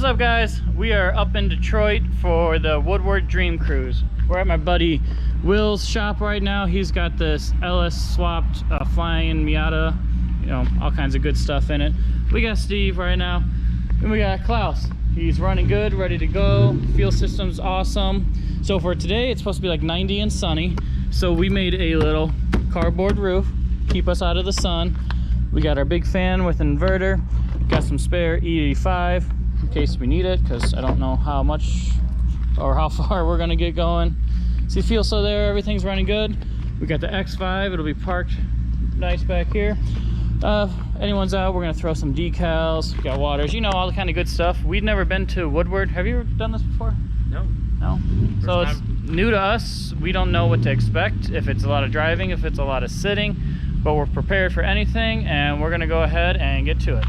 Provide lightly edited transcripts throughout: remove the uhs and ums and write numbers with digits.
What's up, guys? We are up in Detroit for the Woodward Dream Cruise. We're at my buddy Will's shop right now. He's got this LS swapped flying Miata, you know, all kinds of good stuff in it. We got Steve right now, and we got Klaus. He's running good, ready to go. Fuel system's awesome. So for today, it's supposed to be like 90 and sunny. So we made a little cardboard roof, keep us out of the sun. We got our big fan with inverter. Got some spare E85 in case we need it, because I don't know how much or how far we're gonna get going. See, fuel's still there, everything's running good. We got the X5, it'll be parked nice back here. Anyone's out, we're gonna throw some decals, we got waters, you know, all the kind of good stuff. We've never been to Woodward. Have you ever done this before? No. No? So it's new to us. We don't know what to expect, if it's a lot of driving, if it's a lot of sitting, but we're prepared for anything, and we're gonna go ahead and get to it.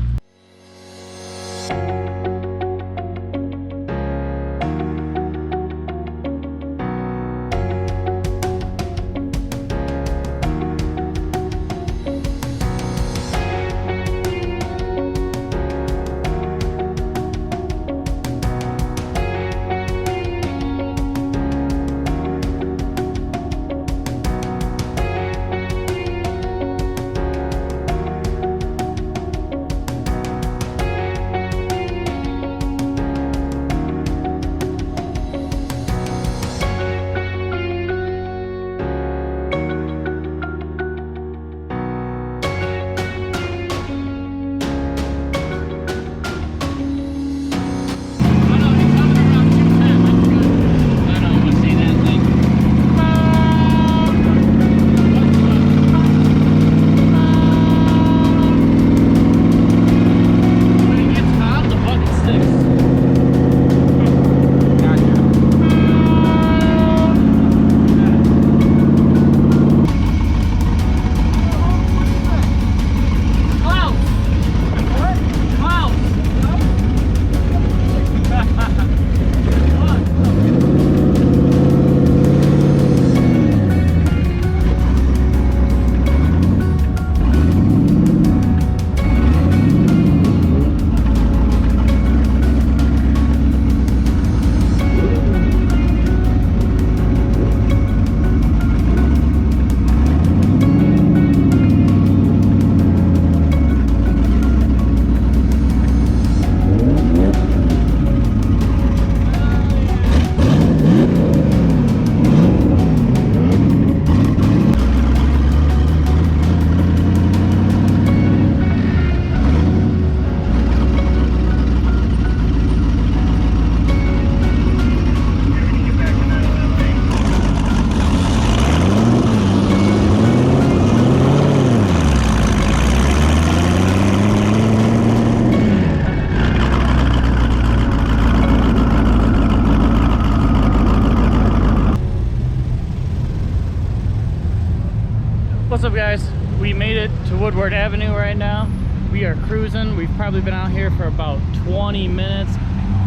What's up, guys? We made it to Woodward Avenue right now. We are cruising. We've probably been out here for about 20 minutes,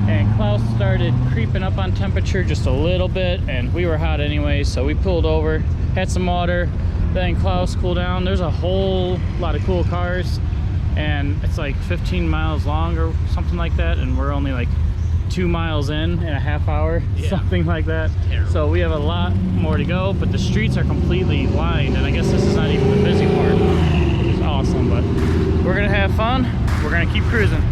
and Klaus started creeping up on temperature just a little bit, and we were hot anyway, so we pulled over, had some water, then Klaus cooled down. There's a whole lot of cool cars, and it's like 15 miles long or something like that, and we're only like 2 miles in a half hour, something like that. So we have a lot more to go, but the streets are completely lined, and I guess this is not even the busy part, which is awesome. But we're gonna have fun, we're gonna keep cruising.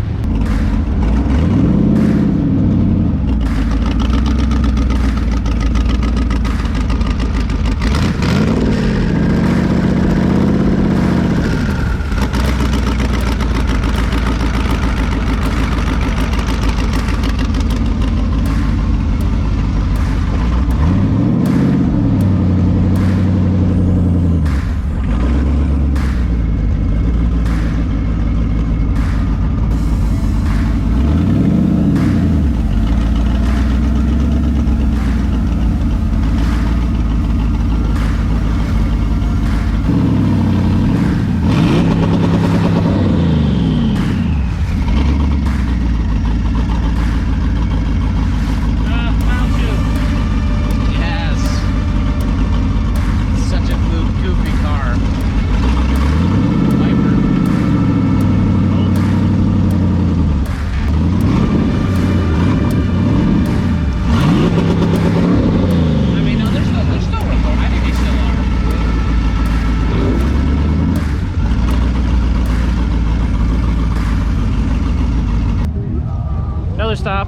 stop.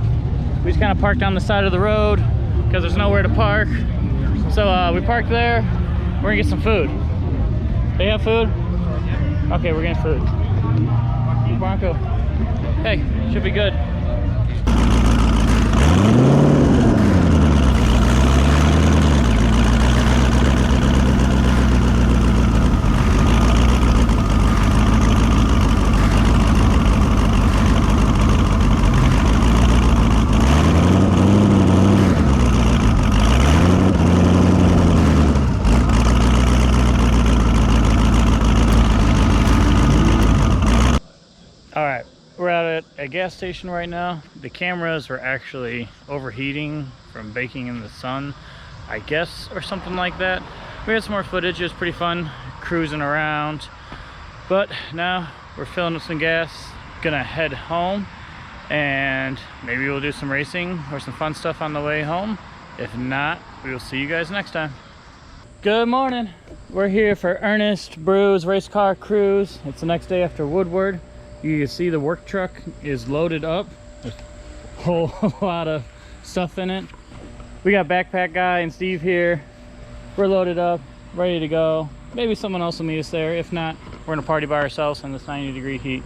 We just kind of parked on the side of the road because there's nowhere to park. So we parked there. We're gonna get some food. They have food? Okay, we're getting food. Bronco. Hey, should be good. Alright, we're out at a gas station right now. The cameras are actually overheating from baking in the sun, I guess, or something like that. We had some more footage. It was pretty fun cruising around. But now we're filling up some gas, gonna head home, and maybe we'll do some racing or some fun stuff on the way home. If not, we will see you guys next time. Good morning. We're here for Ernest Brew's race car cruise. It's the next day after Woodward. You can see the work truck is loaded up. There's a whole lot of stuff in it. We got Backpack Guy and Steve here. We're loaded up, ready to go. Maybe someone else will meet us there. If not, we're gonna party by ourselves in this 90-degree heat.